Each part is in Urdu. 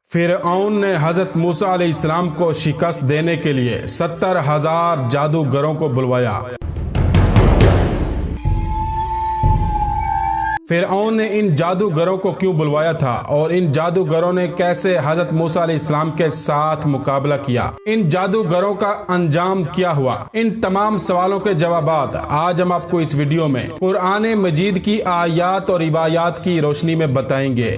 فرعون نے حضرت موسیٰ علیہ السلام کو شکست دینے کے لیے 70,000 جادوگروں کو بلوایا۔ فرعون نے ان جادوگروں کو کیوں بلوایا تھا اور ان جادوگروں نے کیسے حضرت موسیٰ علیہ السلام کے ساتھ مقابلہ کیا، ان جادوگروں کا انجام کیا ہوا، ان تمام سوالوں کے جوابات آج ہم آپ کو اس ویڈیو میں قرآن مجید کی آیات اور روایات کی روشنی میں بتائیں گے۔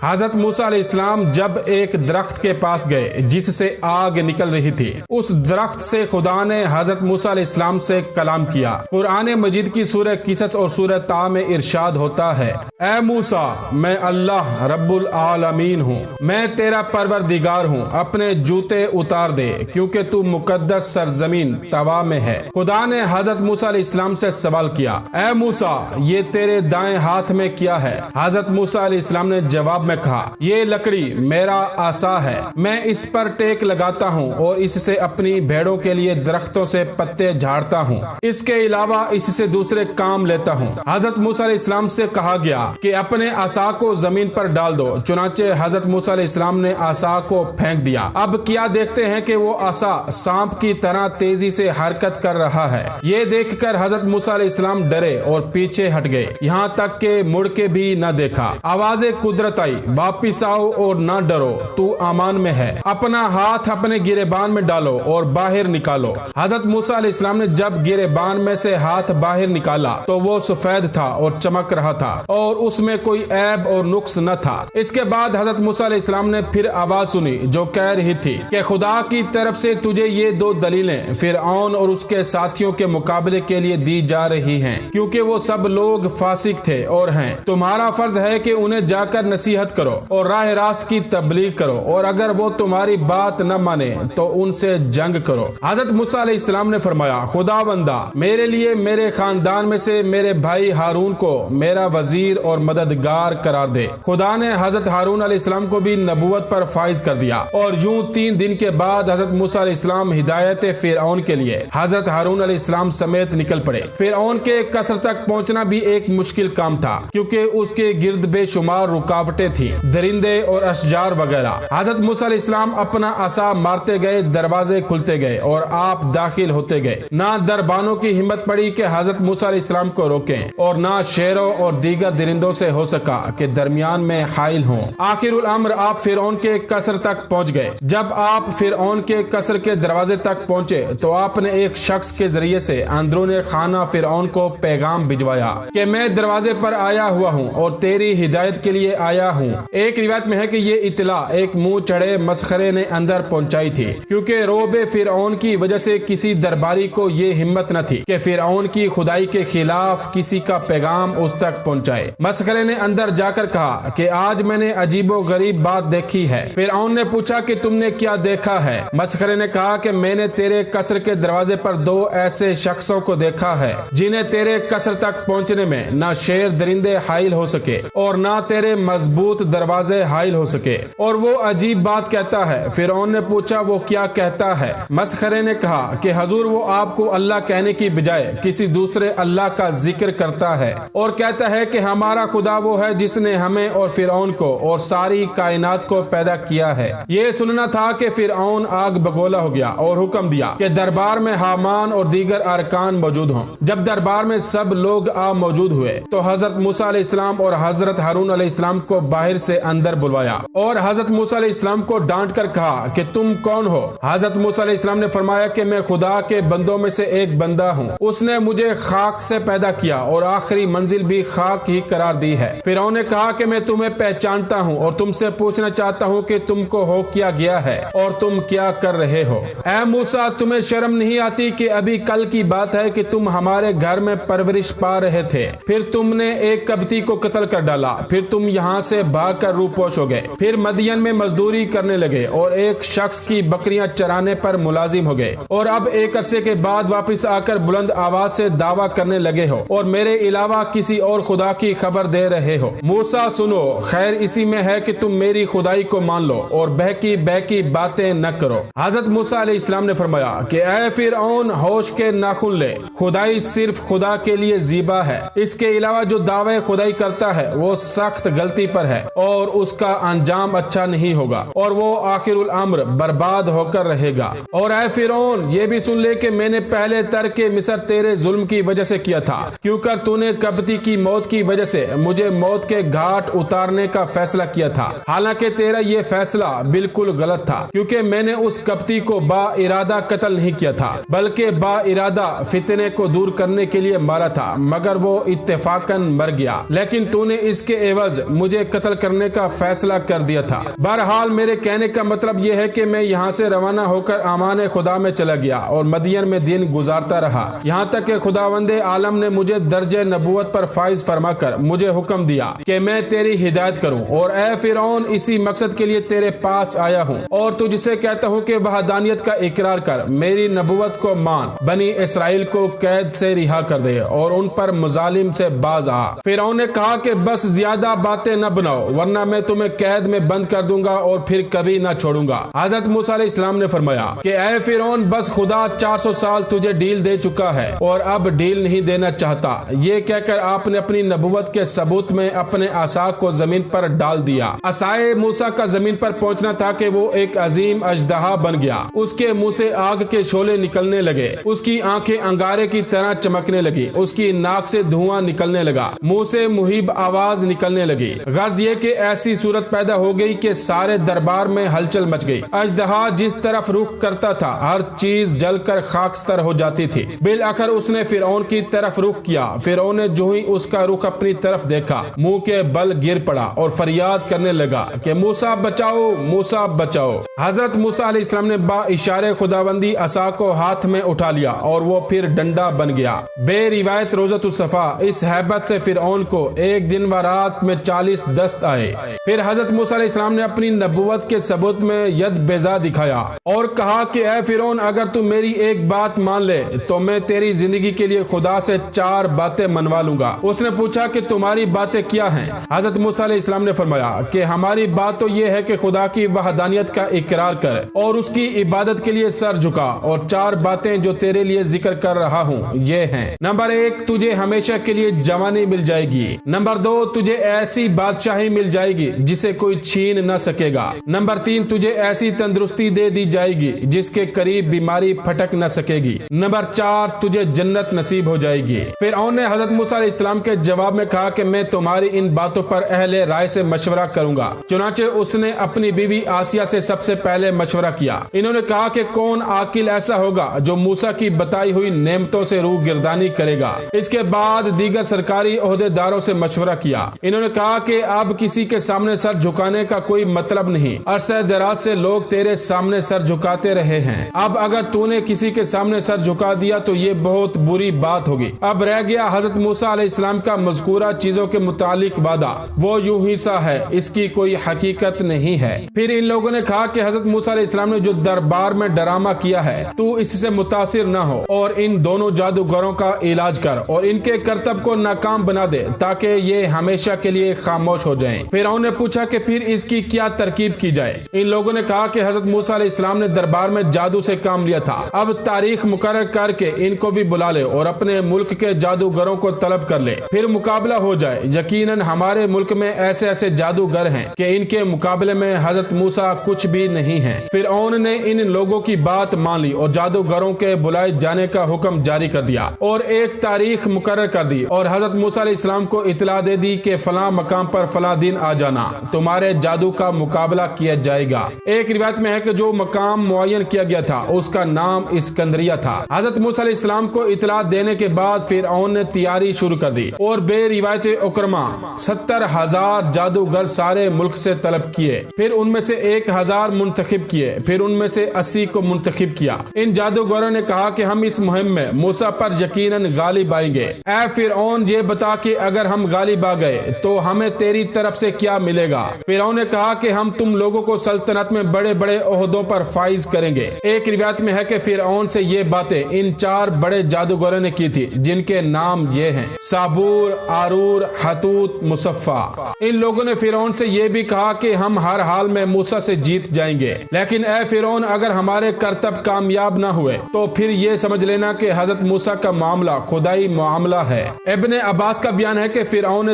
حضرت موسیٰ علیہ السلام جب ایک درخت کے پاس گئے جس سے آگ نکل رہی تھی، اس درخت سے خدا نے حضرت موسیٰ علیہ السلام سے کلام کیا۔ قرآن مجید کی سورہ قصص اور سورہ طٰ میں ارشاد ہوتا ہے، اے موسیٰ، میں اللہ رب العالمین ہوں، میں تیرا پروردگار ہوں، اپنے جوتے اتار دے کیونکہ تو مقدس سرزمین طوا میں ہے۔ خدا نے حضرت موسیٰ علیہ السلام سے سوال کیا، اے موسیٰ، یہ تیرے دائیں ہاتھ میں کیا ہے؟ حضرت موسیٰ علیہ السلام نے جواب میں کہا، یہ لکڑی میرا عصا ہے، میں اس پر ٹیک لگاتا ہوں اور اس سے اپنی بھیڑوں کے لیے درختوں سے پتے جھاڑتا ہوں، اس کے علاوہ اس سے دوسرے کام لیتا ہوں۔ حضرت موسیٰ علیہ السلام سے کہا گیا کہ اپنے عصا کو زمین پر ڈال دو، چنانچہ حضرت موسیٰ علیہ السلام نے عصا کو پھینک دیا۔ اب کیا دیکھتے ہیں کہ وہ عصا سانپ کی طرح تیزی سے حرکت کر رہا ہے۔ یہ دیکھ کر حضرت موسیٰ علیہ السلام ڈرے اور پیچھے ہٹ گئے، یہاں تک کہ مڑ کے بھی نہ دیکھا۔ آواز قدرت آئی، واپس آؤ اور نہ ڈرو، تو امان میں ہے، اپنا ہاتھ اپنے گریبان میں ڈالو اور باہر نکالو۔ حضرت موسیٰ علیہ السلام نے جب گریبان میں سے ہاتھ باہر نکالا تو وہ سفید تھا اور چمک رہا تھا اور اس میں کوئی عیب اور نقص نہ تھا۔ اس کے بعد حضرت موسیٰ علیہ السلام نے پھر آواز سنی جو کہہ رہی تھی کہ خدا کی طرف سے تجھے یہ 2 دلیلیں فرعون اور اس کے ساتھیوں کے مقابلے کے لیے دی جا رہی ہیں، کیونکہ وہ سب لوگ فاسق تھے اور ہیں۔ تمہارا فرض ہے کہ انہیں جا کر نصیحت کرو اور راہ راست کی تبلیغ کرو، اور اگر وہ تمہاری بات نہ مانے تو ان سے جنگ کرو۔ حضرت موسیٰ علیہ السلام نے فرمایا، خدا بندہ، میرے لیے میرے خاندان میں سے میرے بھائی ہارون کو میرا وزیر اور مددگار قرار دے۔ خدا نے حضرت ہارون علیہ السلام کو بھی نبوت پر فائز کر دیا، اور یوں 3 دن کے بعد حضرت موسیٰ علیہ السلام ہدایت فرعون کے لیے حضرت ہارون علیہ السلام سمیت نکل پڑے۔ فرعون کے قصر تک پہنچنا بھی ایک مشکل کام تھا، کیونکہ اس کے گرد بے شمار رکاوٹیں تھیں، درندے اور اشجار وغیرہ۔ حضرت موسیٰ علیہ السلام اپنا عصا مارتے گئے، دروازے کھلتے گئے اور آپ داخل ہوتے گئے۔ نہ دربانوں کی ہمت پڑی کہ حضرت موسیٰ علیہ السلام کو روکیں، اور نہ شیروں اور دیگر درندوں سے ہو سکا کہ درمیان میں حائل ہوں۔ آخر الامر آپ فرعون کے قصر تک پہنچ گئے۔ جب آپ فرعون کے قصر کے دروازے تک پہنچے تو آپ نے ایک شخص کے ذریعے سے اندرون خانہ فرعون کو پیغام بھجوایا کہ میں دروازے پر آیا ہوا ہوں اور تیری ہدایت کے لیے آیا ہوں۔ ایک روایت میں ہے کہ یہ اطلاع ایک منہ چڑھے مسخرے نے اندر پہنچائی تھی، کیونکہ رعب فرعون کی وجہ سے کسی درباری کو یہ ہمت نہ تھی کہ فرعون کی خدائی کے خلاف کسی کا پیغام اس تک پہنچائے۔ مسخرے نے اندر جا کر کہا کہ آج میں نے عجیب و غریب بات دیکھی ہے۔ فرعون نے پوچھا کہ تم نے کیا دیکھا ہے؟ مسخرے نے کہا کہ میں نے تیرے قصر کے دروازے پر 2 ایسے شخصوں کو دیکھا ہے جنہیں تیرے قصر تک پہنچنے میں نہ شیر درندے حائل ہو سکے اور نہ تیرے مضبوط دروازے حائل ہو سکے، اور وہ عجیب بات کہتا ہے۔ فرعون نے پوچھا وہ کیا کہتا ہے؟ مسخرے نے کہا کہ حضور، وہ آپ کو اللہ کہنے کی بجائے کسی دوسرے اللہ کا ذکر کرتا ہے اور کہتا ہے کہ ہمارا خدا وہ ہے جس نے ہمیں اور فرعون کو اور ساری کائنات کو پیدا کیا ہے۔ یہ سننا تھا کہ فرعون آگ بگولا ہو گیا اور حکم دیا کہ دربار میں حامان اور دیگر ارکان موجود ہوں۔ جب دربار میں سب لوگ موجود ہوئے تو حضرت موسیٰ علیہ السلام اور حضرت ہارون علیہ السلام کو باہر سے اندر بلوایا اور حضرت موسیٰ علیہ السلام کو ڈانٹ کر کہا کہ تم کون ہو؟ حضرت موسیٰ علیہ السلام نے فرمایا کہ میں خدا کے بندوں میں سے ایک بندہ ہوں، اس نے مجھے خاک سے پیدا کیا اور آخری منزل بھی خاک ہی قرار دی ہے۔ فرعون نے کہا کہ میں تمہیں پہچانتا ہوں اور تم سے پوچھنا چاہتا ہوں کہ تم کو ہو کیا گیا ہے اور تم کیا کر رہے ہو؟ اے موسیٰ، تمہیں شرم نہیں آتی کہ ابھی کل کی بات ہے کہ تم ہمارے گھر میں پرورش پا رہے تھے، پھر تم نے ایک قبطی کو قتل کر ڈالا، پھر تم یہاں سے بھاگ کر روپوش ہو گئے، پھر مدین میں مزدوری کرنے لگے اور ایک شخص کی بکریاں چرانے پر ملازم ہو گئے، اور اب ایک عرصے کے بعد واپس آ کر بلند آواز سے دعویٰ کرنے لگے ہو اور میرے علاوہ کسی اور خدا کی خبر دے رہے ہو۔ موسیٰ سنو، خیر اسی میں ہے کہ تم میری خدائی کو مان لو اور بہکی باتیں نہ کرو۔ حضرت موسیٰ علیہ السلام نے فرمایا کہ اے فرعون، ہوش کے ناخن لے، خدائی صرف خدا کے لیے زیبا ہے، اس کے علاوہ جو دعوے خدائی کرتا ہے وہ سخت غلطی پر ہے۔ اور اس کا انجام اچھا نہیں ہوگا اور وہ آخر الامر برباد ہو کر رہے گا۔ اور اے فرعون یہ بھی سن لے کہ میں نے پہلے ترک مصر تیرے ظلم کی وجہ سے کیا تھا، کیوں کر تو نے قبطی کی موت کی وجہ سے مجھے موت کے گھاٹ اتارنے کا فیصلہ کیا تھا، حالانکہ تیرا یہ فیصلہ بالکل غلط تھا، کیونکہ میں نے اس قبطی کو با ارادہ قتل نہیں کیا تھا بلکہ با ارادہ فتنے کو دور کرنے کے لیے مارا تھا، مگر وہ اتفاقاً مر گیا، لیکن تو نے اس کے عوض مجھے قتل کرنے کا فیصلہ کر دیا تھا۔ بہرحال میرے کہنے کا مطلب یہ ہے کہ میں یہاں سے روانہ ہو کر امان خدا میں چلا گیا اور مدین میں دن گزارتا رہا، یہاں تک کہ خداوند عالم نے مجھے درجہ نبوت پر فائز فرما کر مجھے حکم دیا کہ میں تیری ہدایت کروں، اور اے فرعون اسی مقصد کے لیے تیرے پاس آیا ہوں اور تجھ سے کہتا ہوں کہ وحدانیت کا اقرار کر، میری نبوت کو مان، بنی اسرائیل کو قید سے رہا کر دے اور ان پر مظالم سے باز آ۔ فرعون نے کہا کہ بس زیادہ باتیں نہ بناؤ ورنہ میں تمہیں قید میں بند کر دوں گا اور پھر کبھی نہ چھوڑوں گا۔ حضرت موسیٰ علیہ السلام نے فرمایا کہ اے فرعون بس خدا 400 سال تجھے ڈیل دے چکا ہے اور اب ڈیل نہیں دینا چاہتا۔ یہ کہہ کر آپ نے اپنی نبوت کے ثبوت میں اپنے عصا کو زمین پر ڈال دیا۔ عصائے موسیٰ کا زمین پر پہنچنا تھا کہ وہ ایک عظیم اژدہا بن گیا، اس کے منہ سے آگ کے شعلے نکلنے لگے، اس کی آنکھیں انگارے کی طرح چمکنے لگی، اس کی ناک سے دھواں نکلنے لگا، منہ سے مہیب آواز نکلنے لگی۔ غرض یہ کہ ایسی صورت پیدا ہو گئی کہ سارے دربار میں ہلچل مچ گئی۔ اژدہا جس طرف رخ کرتا تھا ہر چیز جل کر خاکستر ہو جاتی تھی۔ بالآخر اس نے فرعون کی طرف رخ کیا۔ فرعون نے جو ہی اس کا رخ اپنی طرف دیکھا منہ کے بل گر پڑا اور فریاد کرنے لگا کہ موسیٰ بچاؤ، موسیٰ بچاؤ۔ حضرت موسیٰ علیہ السلام نے با اشارے خداوندی عصا کو ہاتھ میں اٹھا لیا اور وہ پھر ڈنڈا بن گیا۔ بے روایت روزۃ الصفا اس ہیبت سے فرعون کو ایک دن و رات میں 40 دست آئے۔ پھر حضرت موسیٰ علیہ السلام نے اپنی نبوت کے ثبوت میں ید بیضا دکھایا اور کہا کہ اے فرعون اگر تو میری ایک بات مان لے تو میں تیری زندگی کے لیے خدا سے 4 باتیں منوا لوں گا۔ اس نے پوچھا کہ تمہاری باتیں کیا ہیں؟ حضرت موسیٰ علیہ السلام نے فرمایا کہ ہماری بات تو یہ ہے کہ خدا کی وحدانیت کا اقرار کر اور اس کی عبادت کے لیے سر جھکا، اور 4 باتیں جو تیرے لیے ذکر کر رہا ہوں یہ ہیں: نمبر 1 تجھے ہمیشہ کے لیے جوانی مل جائے گی۔ نمبر 2 تجھے ایسی بادشاہی مل جائے گی جسے کوئی چھین نہ سکے گا۔ نمبر 3 تجھے ایسی تندرستی دے دی جائے گی جس کے قریب بیماری پھٹک نہ سکے گی۔ نمبر 4 تجھے جنت نصیب ہو جائے گی۔ فرعون نے حضرت موسیٰ علیہ السلام کے جواب میں کہا کہ میں تمہاری ان باتوں پر اہل رائے سے مشورہ کروں گا۔ چنانچہ اس نے اپنی بیوی آسیہ سے سب سے پہلے مشورہ کیا۔ انہوں نے کہا کہ کون عاقل ایسا ہوگا جو موسیٰ کی بتائی ہوئی نعمتوں سے روح گردانی کرے گا۔ اس کے بعد دیگر سرکاری عہدے داروں سے مشورہ کیا۔ انہوں نے کہا کہ اب کسی کے سامنے سر جھکانے کا کوئی مطلب نہیں، عرصہ دراز سے لوگ تیرے سامنے سر جھکاتے رہے ہیں، اب اگر تو نے کسی کے سامنے سر جھکا دیا تو یہ بہت بری بات ہوگی۔ اب رہ گیا حضرت موسیٰ علیہ السلام کا مذکورہ چیزوں کے متعلق وعدہ، وہ یوں ہی سا ہے، اس کی کوئی حقیقت نہیں ہے۔ پھر ان لوگوں نے کہا کہ حضرت موسیٰ علیہ السلام نے جو دربار میں ڈرامہ کیا ہے تو اس سے متاثر نہ ہو اور ان دونوں جادوگروں کا علاج کر اور ان کے کرتب کو ناکام بنا دے تاکہ یہ ہمیشہ کے لیے خاموش ہو جائیں۔ فرعون نے پوچھا کہ پھر اس کی کیا ترکیب کی جائے؟ ان لوگوں نے کہا کہ حضرت موسیٰ علیہ السلام نے دربار میں جادو سے کام لیا تھا، اب تاریخ مقرر کر کے ان کو بھی بلا لے اور اپنے ملک کے جادوگروں کو طلب کر لے، پھر مقابلہ ہو جائے۔ یقیناً ہمارے ملک میں ایسے ایسے جادوگر ہیں کہ ان کے مقابلے میں حضرت موسیٰ کچھ بھی نہیں ہیں۔ فرعون نے ان لوگوں کی بات مان لی اور جادوگروں کے بلائے جانے کا حکم جاری کر دیا اور ایک تاریخ مقرر کر دی اور حضرت موسیٰ علیہ السلام کو اطلاع دے دی کہ فلاں مقام پر فلاں دن آ جانا، تمہارے جادو کا مقابلہ کیا جائے گا۔ ایک روایت میں ہے کہ جو مقام معین کیا گیا تھا اس کا نام اسکندریہ تھا۔ حضرت موسیٰ علیہ السلام کو اطلاع دینے کے بعد فرعون نے تیاری شروع کر دی اور بے روایت اکرما 70,000 جادوگر سارے ملک سے طلب کیے، پھر ان میں سے 1,000 منتخب کیے، پھر ان میں سے 80 کو منتخب کیا۔ ان جادوگروں نے کہا کہ ہم اس مہم میں موسیٰ پر یقیناً غالب آئیں گے۔ اے فرعون یہ بتا کہ اگر ہم غالب آ گئے تو ہمیں تیری طرف سے کیا ملے گا؟ فرعون نے کہا کہ ہم تم لوگوں کو سلطنت میں بڑے بڑے عہدوں پر فائز کریں گے۔ ایک روایت میں ہے کہ فرعون سے یہ باتیں ان 4 بڑے جادوگروں نے کی تھی جن کے نام یہ ہیں: سابور، آرور، حتوت، مصفا۔ ان لوگوں نے فرعون سے یہ بھی کہا کہ ہم ہر حال میں موسیٰ سے جیت جائیں گے، لیکن اے فرعون اگر ہمارے کرتب کامیاب نہ ہوئے تو پھر یہ سمجھ لینا کہ حضرت موسیٰ کا معاملہ خدائی معاملہ ہے۔ ابن عباس کا بیان ہے کہ فرعون نے